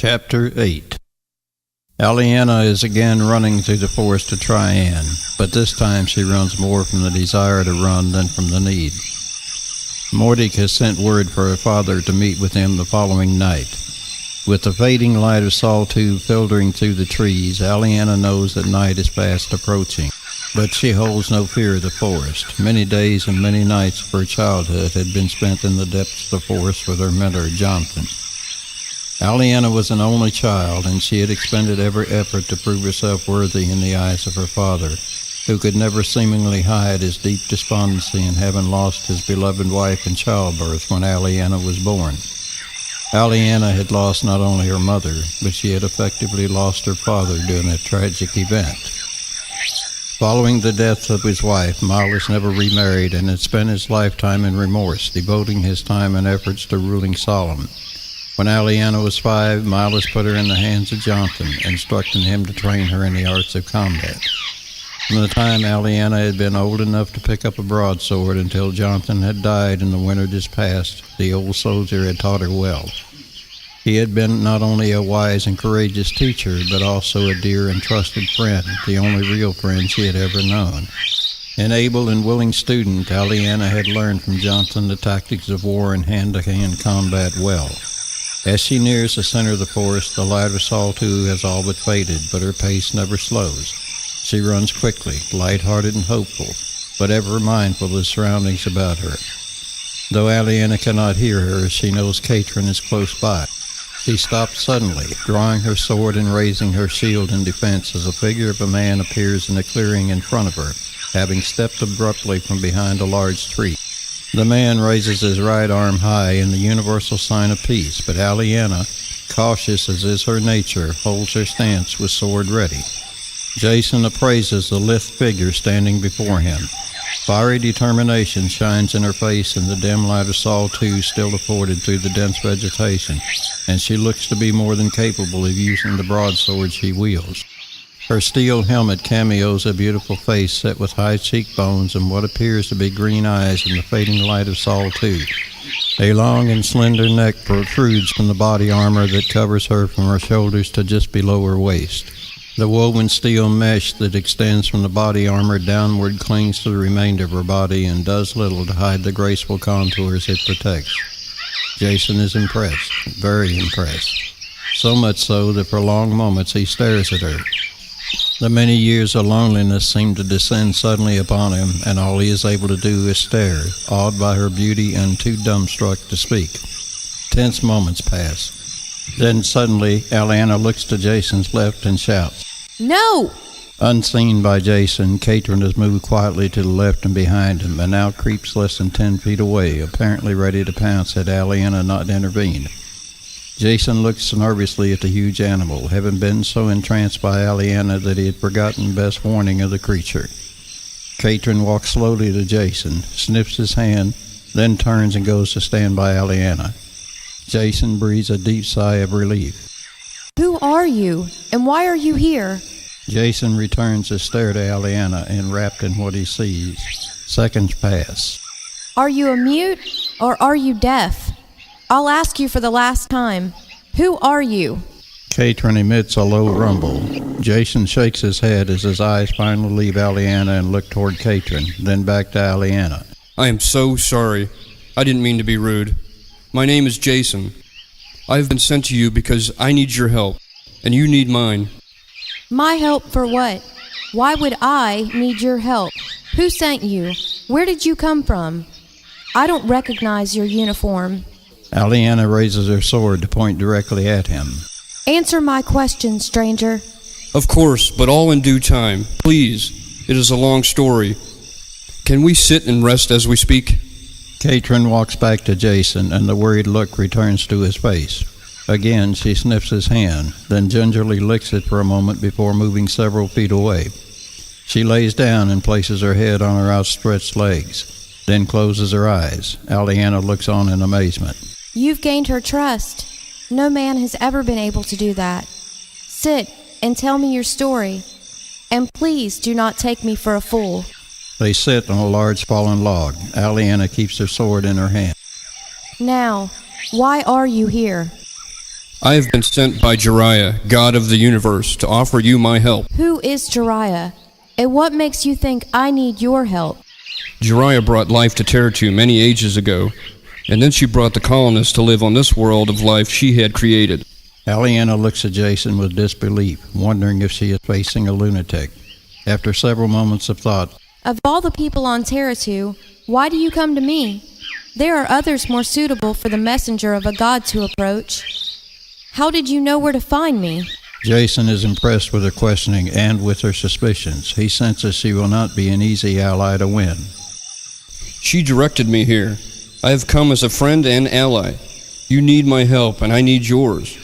Chapter 8. Aliena is again running through the forest to try Anne, but this time she runs more from the desire to run than from the need. Mordic has sent word for her father to meet with him the following night. With the fading light of Terratoo filtering through the trees, Aliena knows that night is fast approaching. But she holds no fear of the forest. Many days and many nights of her childhood had been spent in the depths of the forest with her mentor, Jonathan. Aliena was an only child, and she had expended every effort to prove herself worthy in the eyes of her father, who could never seemingly hide his deep despondency in having lost his beloved wife in childbirth when Aliena was born. Aliena had lost not only her mother, but she had effectively lost her father during a tragic event. Following the death of his wife, Miles never remarried and had spent his lifetime in remorse, devoting his time and efforts to ruling Solomon. When Aliena was 5, Miles put her in the hands of Jonathan, instructing him to train her in the arts of combat. From the time Aliena had been old enough to pick up a broadsword until Jonathan had died in the winter just past, the old soldier had taught her well. He had been not only a wise and courageous teacher, but also a dear and trusted friend, the only real friend she had ever known. An able and willing student, Aliena had learned from Jonathan the tactics of war and hand-to-hand combat well. As she nears the center of the forest, the light of Terratoo has all but faded, but her pace never slows. She runs quickly, light-hearted and hopeful, but ever mindful of the surroundings about her. Though Aliena cannot hear her, she knows Katrin is close by. She stops suddenly, drawing her sword and raising her shield in defense as a figure of a man appears in a clearing in front of her, having stepped abruptly from behind a large tree. The man raises his right arm high in the universal sign of peace, but Aliena, cautious as is her nature, holds her stance with sword ready. Jason appraises the lithe figure standing before him. Fiery determination shines in her face in the dim light of Terratoo still afforded through the dense vegetation, and she looks to be more than capable of using the broadsword she wields. Her steel helmet cameos a beautiful face set with high cheekbones and what appears to be green eyes in the fading light of Terratoo. A long and slender neck protrudes from the body armor that covers her from her shoulders to just below her waist. The woven steel mesh that extends from the body armor downward clings to the remainder of her body and does little to hide the graceful contours it protects. Jason is impressed, very impressed. So much so that for long moments he stares at her. The many years of loneliness seem to descend suddenly upon him, and all he is able to do is stare, awed by her beauty and too dumbstruck to speak. Tense moments pass. Then suddenly, Aliena looks to Jason's left and shouts, "No!" Unseen by Jason, Katrin has moved quietly to the left and behind him, and now creeps less than 10 feet away, apparently ready to pounce had Aliena not intervened. Jason looks nervously at the huge animal, having been so entranced by Aliena that he had forgotten best warning of the creature. Katrin walks slowly to Jason, sniffs his hand, then turns and goes to stand by Aliena. Jason breathes a deep sigh of relief. "Who are you, and why are you here?" Jason returns to stare to Aliena, enwrapped in what he sees. Seconds pass. "Are you a mute, or are you deaf? I'll ask you for the last time. Who are you?" Katrin emits a low rumble. Jason shakes his head as his eyes finally leave Aliena and look toward Katrin, then back to Aliena. "I am so sorry. I didn't mean to be rude. My name is Jason. I have been sent to you because I need your help, and you need mine." "My help for what? Why would I need your help? Who sent you? Where did you come from? I don't recognize your uniform." Aliena raises her sword to point directly at him. "Answer my question, stranger." "Of course, but all in due time. Please, it is a long story. Can we sit and rest as we speak?" Katrin walks back to Jason, and the worried look returns to his face. Again, she sniffs his hand, then gingerly licks it for a moment before moving several feet away. She lays down and places her head on her outstretched legs, then closes her eyes. Aliena looks on in amazement. "You've gained her trust. No man has ever been able to do that. Sit and tell me your story. And please do not take me for a fool." They sit on a large fallen log. Aliena keeps her sword in her hand. "Now, why are you here?" I have been sent by Jeriah, God of the universe, to offer you my help. Who is Jeriah? And what makes you think I need your help? Jeriah brought life to Terratoo many ages ago, and then she brought the colonists to live on this world of life she had created. Aliana looks at Jason with disbelief, wondering if she is facing a lunatic. After several moments of thought, Of all the people on Terratoo, why do you come to me? There are others more suitable for the messenger of a god to approach. How did you know where to find me? Jason is impressed with her questioning and with her suspicions. He senses she will not be an easy ally to win. She directed me here. I have come as a friend and ally. You need my help, and I need yours.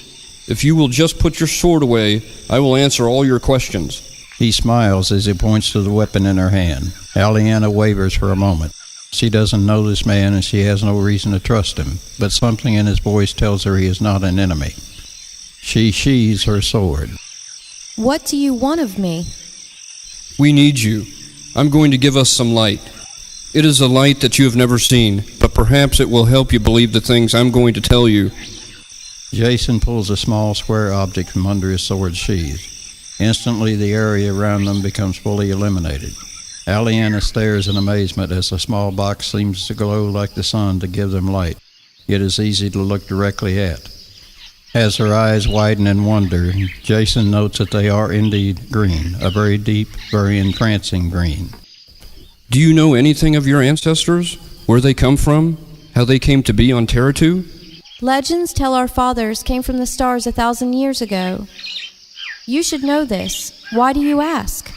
If you will just put your sword away, I will answer all your questions. He smiles as he points to the weapon in her hand. Aliana wavers for a moment. She doesn't know this man and she has no reason to trust him, but something in his voice tells her he is not an enemy. She sheathes her sword. What do you want of me? We need you. I'm going to give us some light. It is a light that you have never seen, but perhaps it will help you believe the things I'm going to tell you. Jason pulls a small square object from under his sword sheath. Instantly, the area around them becomes fully illuminated. Aliana stares in amazement as the small box seems to glow like the sun to give them light. It is easy to look directly at. As her eyes widen in wonder, Jason notes that they are indeed green, a very deep, very entrancing green. Do you know anything of your ancestors? Where they come from? How they came to be on Terratoo? Legends tell our fathers came from the stars 1,000 years ago. You should know this. Why do you ask?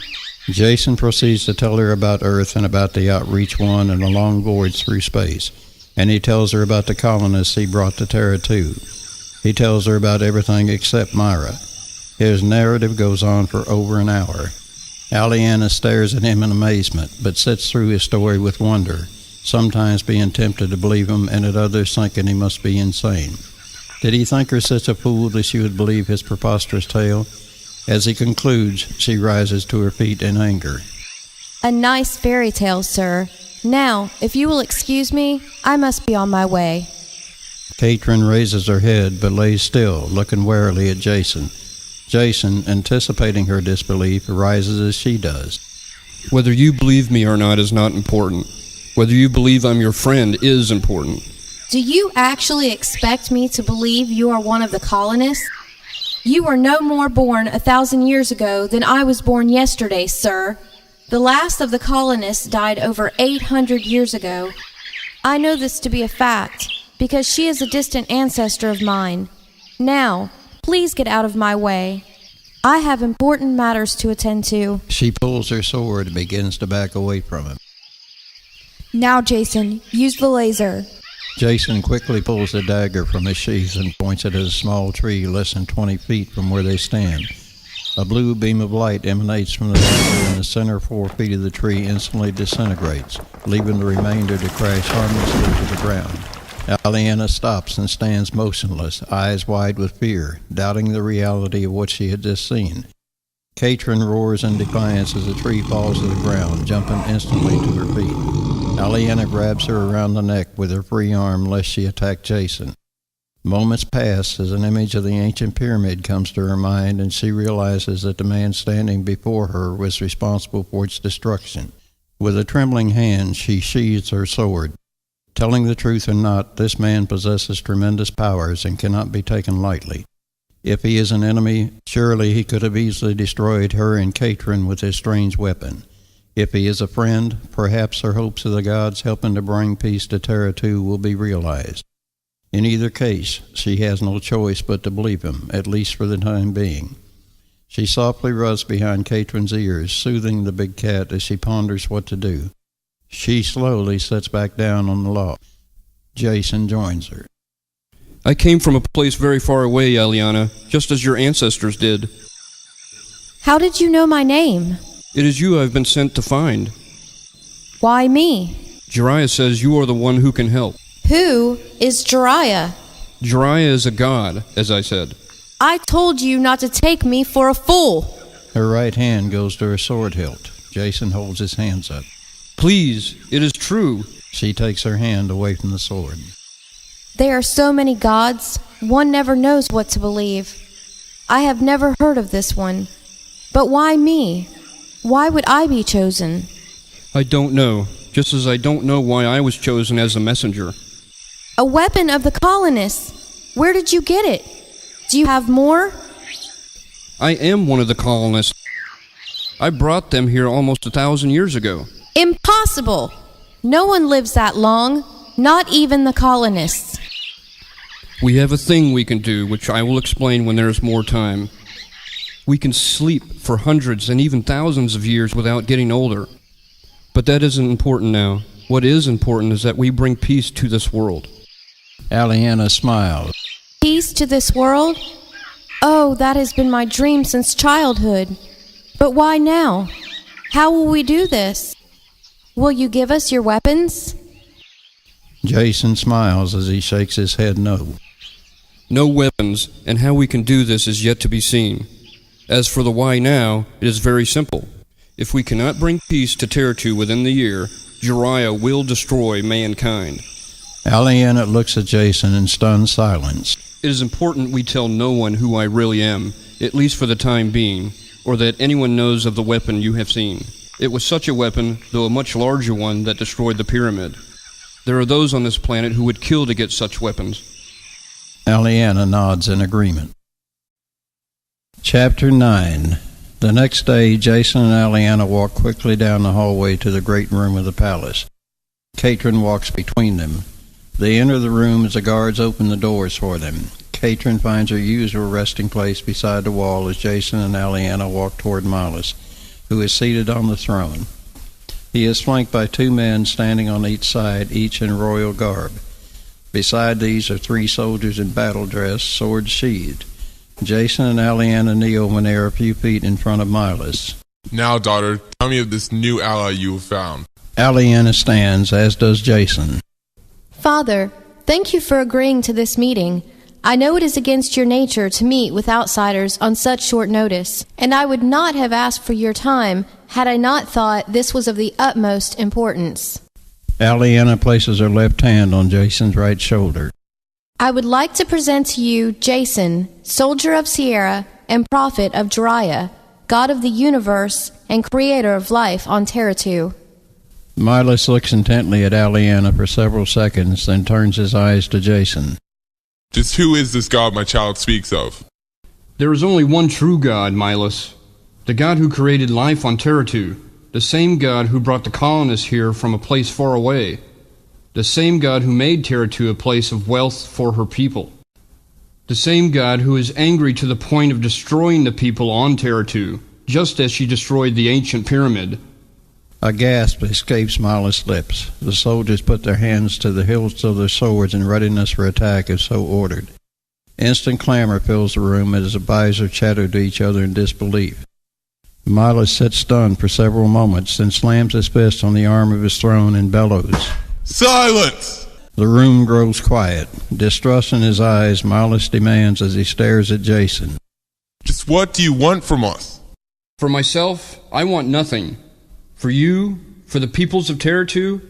Jason proceeds to tell her about Earth and about the Outreach One and the long voyage through space, and he tells her about the colonists he brought to Terratoo. He tells her about everything except Myra. His narrative goes on for over an hour. Aliana stares at him in amazement, but sits through his story with wonder, sometimes being tempted to believe him and at others thinking he must be insane. Did he think her such a fool that she would believe his preposterous tale? As he concludes, she rises to her feet in anger. A nice fairy tale, sir. Now, if you will excuse me, I must be on my way. Katrin raises her head but lays still, looking warily at Jason. Jason, anticipating her disbelief, rises as she does. Whether you believe me or not is not important. Whether you believe I'm your friend is important. Do you actually expect me to believe you are one of the colonists? You were no more born 1,000 years ago than I was born yesterday, sir. The last of the colonists died over 800 years ago. I know this to be a fact, because she is a distant ancestor of mine. Now, please get out of my way. I have important matters to attend to. She pulls her sword and begins to back away from him. Now, Jason, use the laser. Jason quickly pulls the dagger from his sheath and points it at a small tree less than 20 feet from where they stand. A blue beam of light emanates from the dagger, and the center 4 feet of the tree instantly disintegrates, leaving the remainder to crash harmlessly to the ground. Aliana stops and stands motionless, eyes wide with fear, doubting the reality of what she had just seen. Katrin roars in defiance as the tree falls to the ground, jumping instantly to her feet. Aliana grabs her around the neck with her free arm lest she attack Jason. Moments pass as an image of the ancient pyramid comes to her mind, and she realizes that the man standing before her was responsible for its destruction. With a trembling hand, she sheathes her sword. Telling the truth or not, this man possesses tremendous powers and cannot be taken lightly. If he is an enemy, surely he could have easily destroyed her and Katrin with his strange weapon. If he is a friend, perhaps her hopes of the gods helping to bring peace to Terratoo will be realized. In either case, she has no choice but to believe him, at least for the time being. She softly rubs behind Katrin's ears, soothing the big cat as she ponders what to do. She slowly sits back down on the log. Jason joins her. I came from a place very far away, Aliana, just as your ancestors did. How did you know my name? It is you I've been sent to find. Why me? Jeriah says you are the one who can help. Who is Jeriah? Jeriah is a god, as I said. I told you not to take me for a fool. Her right hand goes to her sword hilt. Jason holds his hands up. Please, it is true. She takes her hand away from the sword. There are so many gods, one never knows what to believe. I have never heard of this one. But why me? Why would I be chosen? I don't know, just as I don't know why I was chosen as a messenger. A weapon of the colonists. Where did you get it? Do you have more? I am one of the colonists. I brought them here almost 1,000 years ago. Impossible! No one lives that long, not even the colonists. We have a thing we can do, which I will explain when there is more time. We can sleep for hundreds and even thousands of years without getting older. But that isn't important now. What is important is that we bring peace to this world. Aliena smiled. Peace to this world? Oh, that has been my dream since childhood. But why now? How will we do this? Will you give us your weapons? Jason smiles as he shakes his head no. No weapons, and how we can do this is yet to be seen. As for the why now, it is very simple. If we cannot bring peace to Terratoo within the year, Jiraiya will destroy mankind. Aliena looks at Jason in stunned silence. It is important we tell no one who I really am, at least for the time being, or that anyone knows of the weapon you have seen. It was such a weapon, though a much larger one, that destroyed the pyramid. There are those on this planet who would kill to get such weapons. Aliena nods in agreement. Chapter 9. The next day, Jason and Aliena walk quickly down the hallway to the great room of the palace. Katrin walks between them. They enter the room as the guards open the doors for them. Katrin finds her usual resting place beside the wall as Jason and Aliena walk toward Miles, who is seated on the throne. He is flanked by 2 men standing on each side, each in royal garb. Beside these are 3 soldiers in battle dress, swords sheathed. Jason and Aliena kneel when they are a few feet in front of Miles. Now, daughter, tell me of this new ally you have found. Aliena stands, as does Jason. Father, thank you for agreeing to this meeting. I know it is against your nature to meet with outsiders on such short notice, and I would not have asked for your time had I not thought this was of the utmost importance. Aliena places her left hand on Jason's right shoulder. I would like to present to you Jason, soldier of Sierra and prophet of Jiraiya, God of the universe and creator of life on Terratoo. Miles looks intently at Aliena for several seconds, then turns his eyes to Jason. Just who is this God my child speaks of? There is only one true God, Miles. The God who created life on Terratoo. The same God who brought the colonists here from a place far away. The same God who made Terratoo a place of wealth for her people. The same God who is angry to the point of destroying the people on Terratoo, just as she destroyed the ancient pyramid. A gasp escapes Miles' lips. The soldiers put their hands to the hilts of their swords in readiness for attack if so ordered. Instant clamor fills the room as the advisors chatter to each other in disbelief. Miles sits stunned for several moments, then slams his fist on the arm of his throne and bellows. Silence! The room grows quiet. Distrust in his eyes, Miles demands as he stares at Jason. Just what do you want from us? For myself, I want nothing. For you, for the peoples of Terratoo,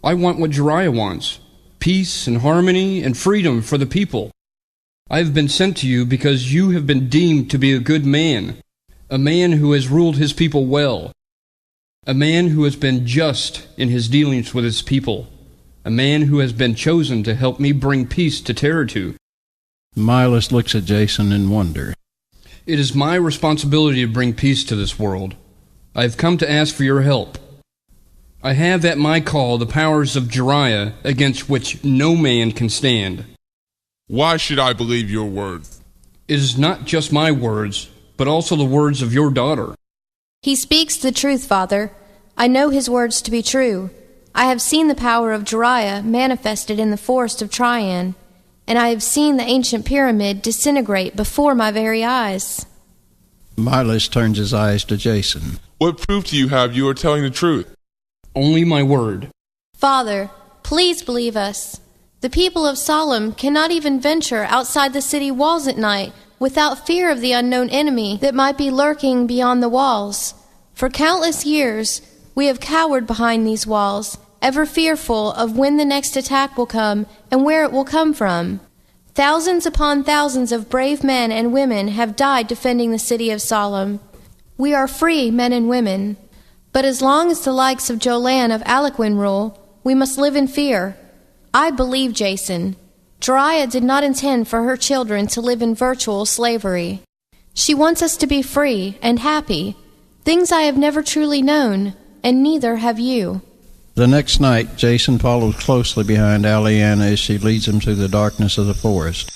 I want what Jiraiya wants. Peace and harmony and freedom for the people. I have been sent to you because you have been deemed to be a good man. A man who has ruled his people well. A man who has been just in his dealings with his people. A man who has been chosen to help me bring peace to Terratoo. Miles looks at Jason in wonder. It is my responsibility to bring peace to this world. I have come to ask for your help. I have at my call the powers of Jiraiya against which no man can stand. Why should I believe your words? It is not just my words, but also the words of your daughter. He speaks the truth, Father. I know his words to be true. I have seen the power of Jiraiya manifested in the forest of Trian, and I have seen the ancient pyramid disintegrate before my very eyes. Miles turns his eyes to Jason. What proof do you have you are telling the truth? Only my word. Father, please believe us. The people of Solemn cannot even venture outside the city walls at night without fear of the unknown enemy that might be lurking beyond the walls. For countless years, we have cowered behind these walls ever fearful of when the next attack will come and where it will come from. Thousands upon thousands of brave men and women have died defending the city of Solemn. We are free men and women, but as long as the likes of Jolan of Aliquin rule, we must live in fear. I believe, Jason, Jariah did not intend for her children to live in virtual slavery. She wants us to be free and happy, things I have never truly known, and neither have you. The next night, Jason follows closely behind Aliana as she leads him through the darkness of the forest.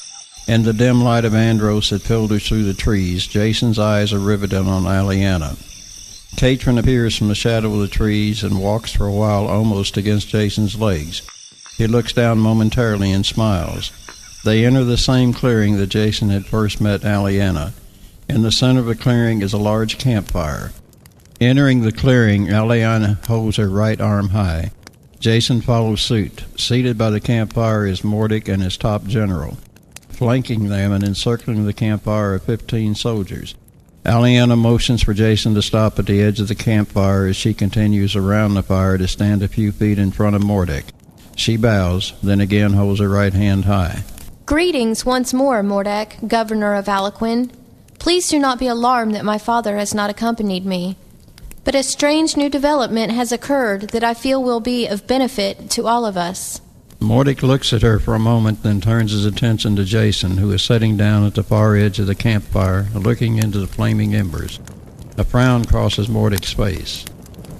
In the dim light of Andros that filters through the trees, Jason's eyes are riveted on Aliana. Katrin appears from the shadow of the trees and walks for a while almost against Jason's legs. He looks down momentarily and smiles. They enter the same clearing that Jason had first met Aliana. In the center of the clearing is a large campfire. Entering the clearing, Aliana holds her right arm high. Jason follows suit. Seated by the campfire is Mordic and his top general. Flanking them and encircling the campfire are 15 soldiers. Aliana motions for Jason to stop at the edge of the campfire as she continues around the fire to stand a few feet in front of Mordic. She bows, then again holds her right hand high. Greetings once more, Mordic, governor of Aliquin. Please do not be alarmed that my father has not accompanied me. But a strange new development has occurred that I feel will be of benefit to all of us. Mordic looks at her for a moment, then turns his attention to Jason, who is sitting down at the far edge of the campfire, looking into the flaming embers. A frown crosses Mordic's face.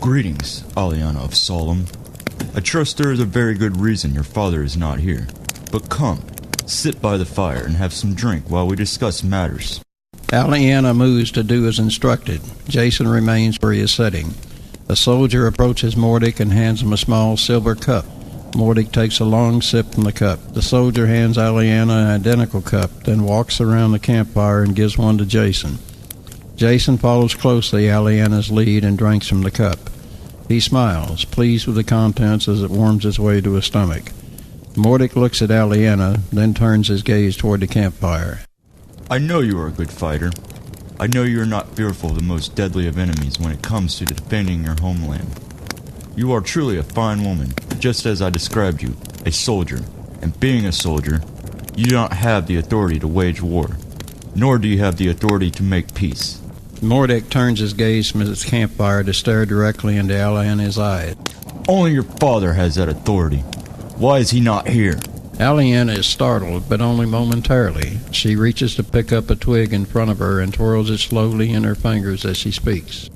Greetings, Aliana of Solemn. I trust there is a very good reason your father is not here. But come, sit by the fire and have some drink while we discuss matters. Aliana moves to do as instructed. Jason remains where he is sitting. A soldier approaches Mordic and hands him a small silver cup. Mordic takes a long sip from the cup. The soldier hands Aliana an identical cup, then walks around the campfire and gives one to Jason. Jason follows closely Aliana's lead and drinks from the cup. He smiles, pleased with the contents as it warms its way to his stomach. Mordic looks at Aliana, then turns his gaze toward the campfire. I know you are a good fighter. I know you are not fearful of the most deadly of enemies when it comes to defending your homeland. You are truly a fine woman, just as I described you, a soldier. And being a soldier, you do not have the authority to wage war, nor do you have the authority to make peace. Mordic turns his gaze from his campfire to stare directly into Aliana's eyes. Only your father has that authority. Why is he not here? Aliana is startled, but only momentarily. She reaches to pick up a twig in front of her and twirls it slowly in her fingers as she speaks.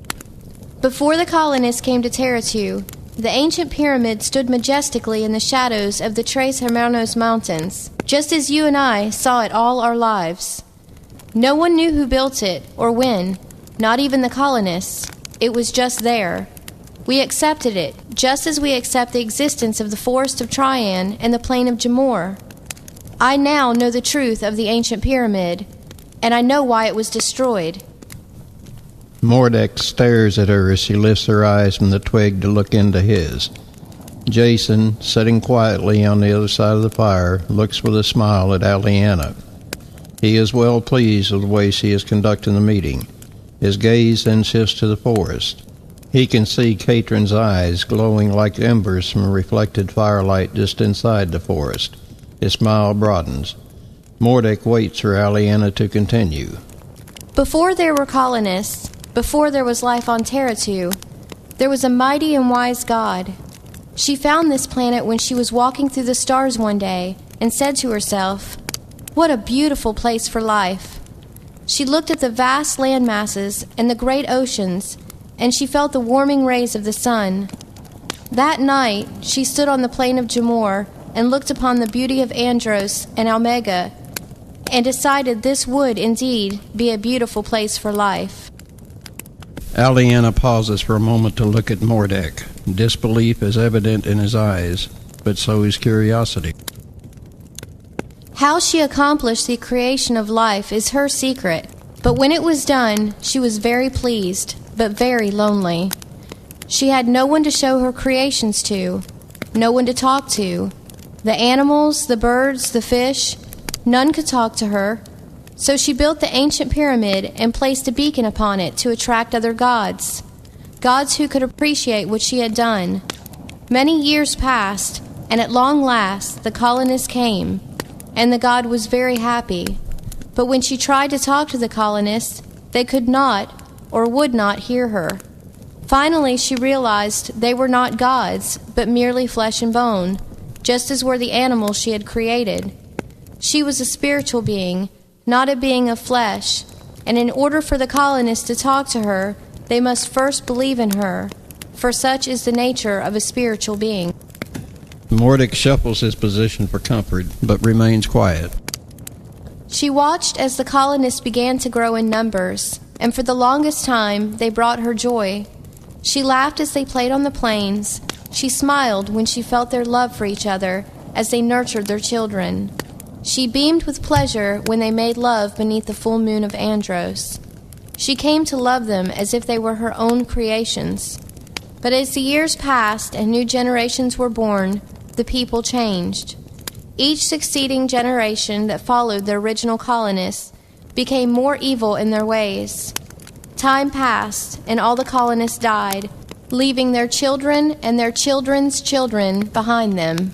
Before the colonists came to Terratoo, the ancient pyramid stood majestically in the shadows of the Tres Hermanos Mountains, just as you and I saw it all our lives. No one knew who built it or when, not even the colonists. It was just there. We accepted it, just as we accept the existence of the forest of Trian and the plain of Jamor. I now know the truth of the ancient pyramid, and I know why it was destroyed. Mordic stares at her as she lifts her eyes from the twig to look into his. Jason, sitting quietly on the other side of the fire, looks with a smile at Aliana. He is well pleased with the way she is conducting the meeting. His gaze then shifts to the forest. He can see Katrin's eyes glowing like embers from reflected firelight just inside the forest. His smile broadens. Mordic waits for Aliana to continue. Before there were colonists, before there was life on Terratoo, there was a mighty and wise God. She found this planet when she was walking through the stars one day and said to herself, "What a beautiful place for life." She looked at the vast land masses and the great oceans, and she felt the warming rays of the sun. That night, she stood on the plain of Jamor and looked upon the beauty of Andros and Almega, and decided this would indeed be a beautiful place for life. Aliana pauses for a moment to look at Mordic. Disbelief is evident in his eyes, but so is curiosity. How she accomplished the creation of life is her secret, but when it was done, she was very pleased, but very lonely. She had no one to show her creations to, no one to talk to. The animals, the birds, the fish, none could talk to her. So she built the ancient pyramid and placed a beacon upon it to attract other gods, gods who could appreciate what she had done. Many years passed, and at long last the colonist came, and the god was very happy. But when she tried to talk to the colonists, they could not or would not hear her. Finally, she realized they were not gods, but merely flesh and bone, just as were the animals she had created. She was a spiritual being, not a being of flesh, and in order for the colonists to talk to her, they must first believe in her, for such is the nature of a spiritual being. Mordek shuffles his position for comfort, but remains quiet. She watched as the colonists began to grow in numbers, and for the longest time they brought her joy. She laughed as they played on the plains. She smiled when she felt their love for each other as they nurtured their children. She beamed with pleasure when they made love beneath the full moon of Andros. She came to love them as if they were her own creations. But as the years passed and new generations were born, the people changed. Each succeeding generation that followed the original colonists became more evil in their ways. Time passed, and all the colonists died, leaving their children and their children's children behind them.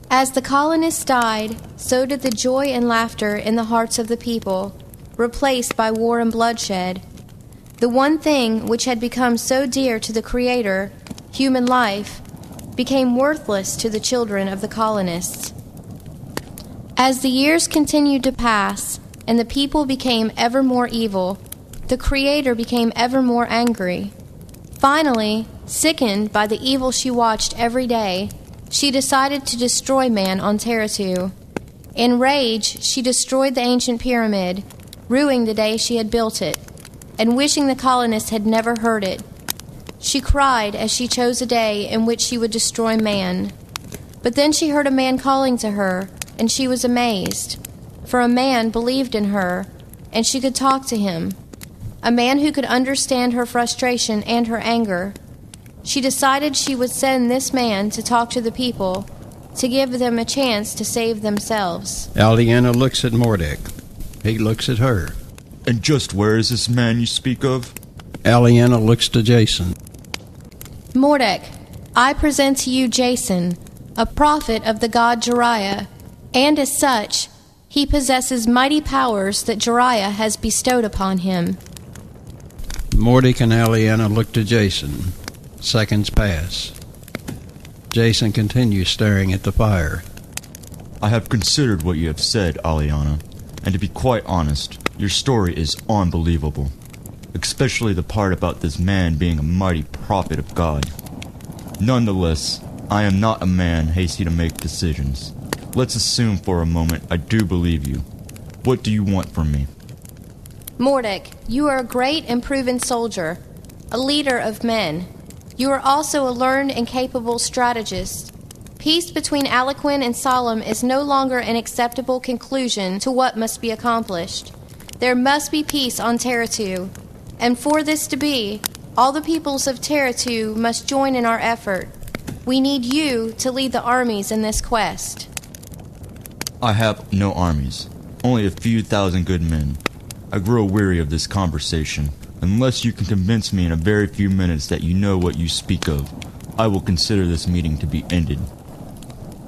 As the colonists died, so did the joy and laughter in the hearts of the people, replaced by war and bloodshed. The one thing which had become so dear to the Creator, human life, became worthless to the children of the colonists. As the years continued to pass, and the people became ever more evil, the Creator became ever more angry. Finally, sickened by the evil she watched every day, she decided to destroy man on Terratoo. In rage, she destroyed the ancient pyramid, ruining the day she had built it, and wishing the colonists had never heard it. She cried as she chose a day in which she would destroy man. But then she heard a man calling to her, and she was amazed, for a man believed in her, and she could talk to him. A man who could understand her frustration and her anger. She decided she would send this man to talk to the people, to give them a chance to save themselves. Aliena looks at Mordek. He looks at her. And just where is this man you speak of? Aliena looks to Jason. Mordek, I present to you Jason, a prophet of the god Jeriah, and as such, he possesses mighty powers that Jeriah has bestowed upon him. Mordek and Aliena look to Jason. Seconds pass. Jason continues staring at the fire. I have considered what you have said, Aliena, and to be quite honest, your story is unbelievable. Especially the part about this man being a mighty prophet of God. Nonetheless, I am not a man hasty to make decisions. Let's assume for a moment I do believe you. What do you want from me? Mordek, you are a great and proven soldier, a leader of men. You are also a learned and capable strategist. Peace between Aliquin and Solemn is no longer an acceptable conclusion to what must be accomplished. There must be peace on Terratoo, and for this to be, all the peoples of Terratoo must join in our effort. We need you to lead the armies in this quest. I have no armies, only a few thousand good men. I grow weary of this conversation. Unless you can convince me in a very few minutes that you know what you speak of, I will consider this meeting to be ended.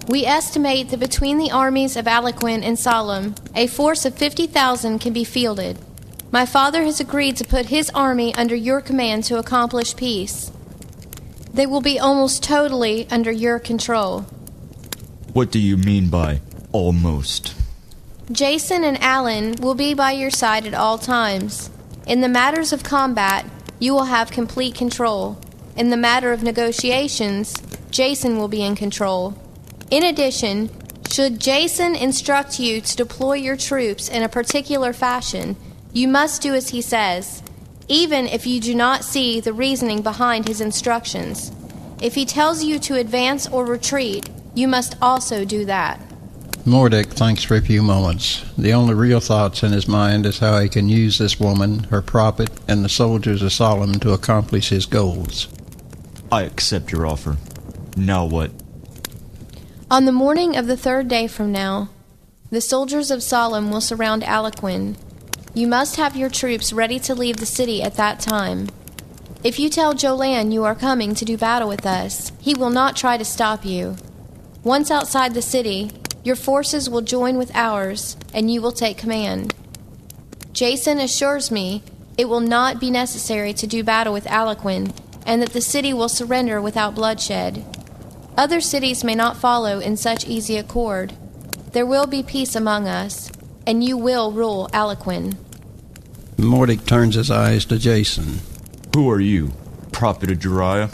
We estimate that between the armies of Aliquin and Solemn, a force of 50,000 can be fielded. My father has agreed to put his army under your command to accomplish peace. They will be almost totally under your control. What do you mean by almost? Jason and Alan will be by your side at all times. In the matters of combat, you will have complete control. In the matter of negotiations, Jason will be in control. In addition, should Jason instruct you to deploy your troops in a particular fashion, you must do as he says, even if you do not see the reasoning behind his instructions. If he tells you to advance or retreat, you must also do that. Mordek thinks for a few moments. The only real thoughts in his mind is how he can use this woman, her prophet, and the soldiers of Solemn to accomplish his goals. I accept your offer. Now what? On the morning of the third day from now, the soldiers of Solemn will surround Aliquin. You must have your troops ready to leave the city at that time. If you tell Jolan you are coming to do battle with us, he will not try to stop you. Once outside the city, your forces will join with ours, and you will take command. Jason assures me it will not be necessary to do battle with Aliquin, and that the city will surrender without bloodshed. Other cities may not follow in such easy accord. There will be peace among us, and you will rule Aliquin. Mordic turns his eyes to Jason. Who are you, prophet of Jiraiya?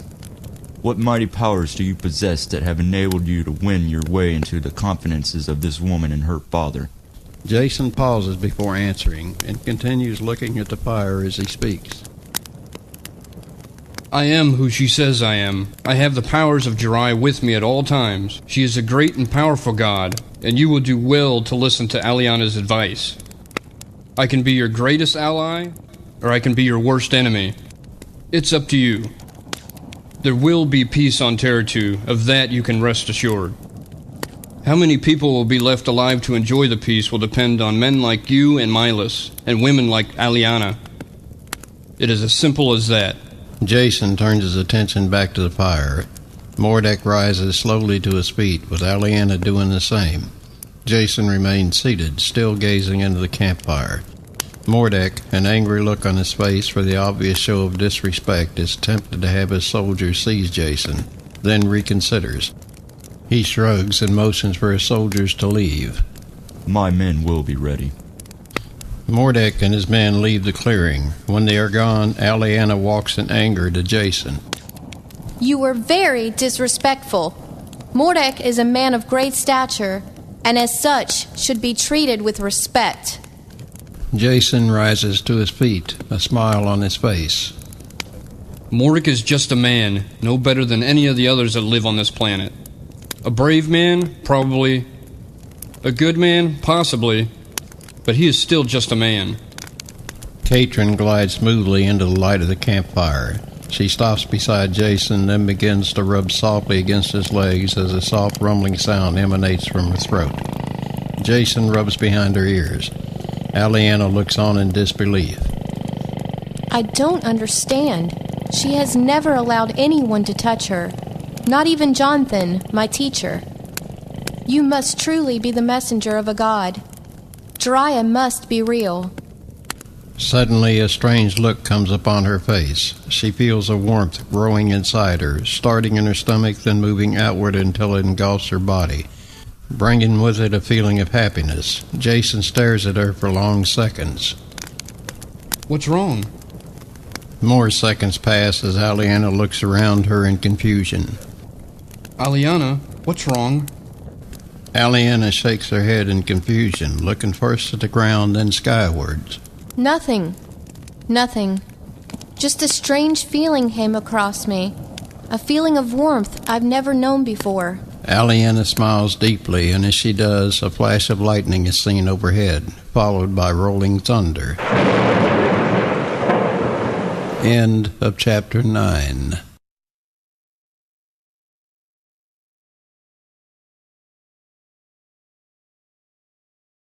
What mighty powers do you possess that have enabled you to win your way into the confidences of this woman and her father? Jason pauses before answering and continues looking at the fire as he speaks. I am who she says I am. I have the powers of Jiraiya with me at all times. She is a great and powerful god, and you will do well to listen to Aliana's advice. I can be your greatest ally, or I can be your worst enemy. It's up to you. There will be peace on Terratoo, of that you can rest assured. How many people will be left alive to enjoy the peace will depend on men like you and Milas, and women like Aliana. It is as simple as that. Jason turns his attention back to the fire. Mordic rises slowly to his feet, with Aliana doing the same. Jason remains seated, still gazing into the campfire. Mordic, an angry look on his face for the obvious show of disrespect, is tempted to have his soldiers seize Jason, then reconsiders. He shrugs and motions for his soldiers to leave. My men will be ready. Mordic and his men leave the clearing. When they are gone, Aliana walks in anger to Jason. You were very disrespectful. Mordic is a man of great stature, and as such should be treated with respect. Jason rises to his feet, a smile on his face. Mordic is just a man, no better than any of the others that live on this planet. A brave man? Probably. A good man? Possibly. But he is still just a man. Katrin glides smoothly into the light of the campfire. She stops beside Jason, then begins to rub softly against his legs as a soft rumbling sound emanates from her throat. Jason rubs behind her ears. Aliana looks on in disbelief. I don't understand. She has never allowed anyone to touch her, not even Jonathan, my teacher. You must truly be the messenger of a god. Jiraiya must be real. Suddenly, a strange look comes upon her face. She feels a warmth growing inside her, starting in her stomach, then moving outward until it engulfs her body, bringing with it a feeling of happiness. Jason stares at her for long seconds. What's wrong? More seconds pass as Aliana looks around her in confusion. Aliana, what's wrong? Aliana shakes her head in confusion, looking first at the ground, then skywards. Nothing. Nothing. Just a strange feeling came across me. A feeling of warmth I've never known before. Aliana smiles deeply, and as she does, a flash of lightning is seen overhead, followed by rolling thunder. End of chapter 9.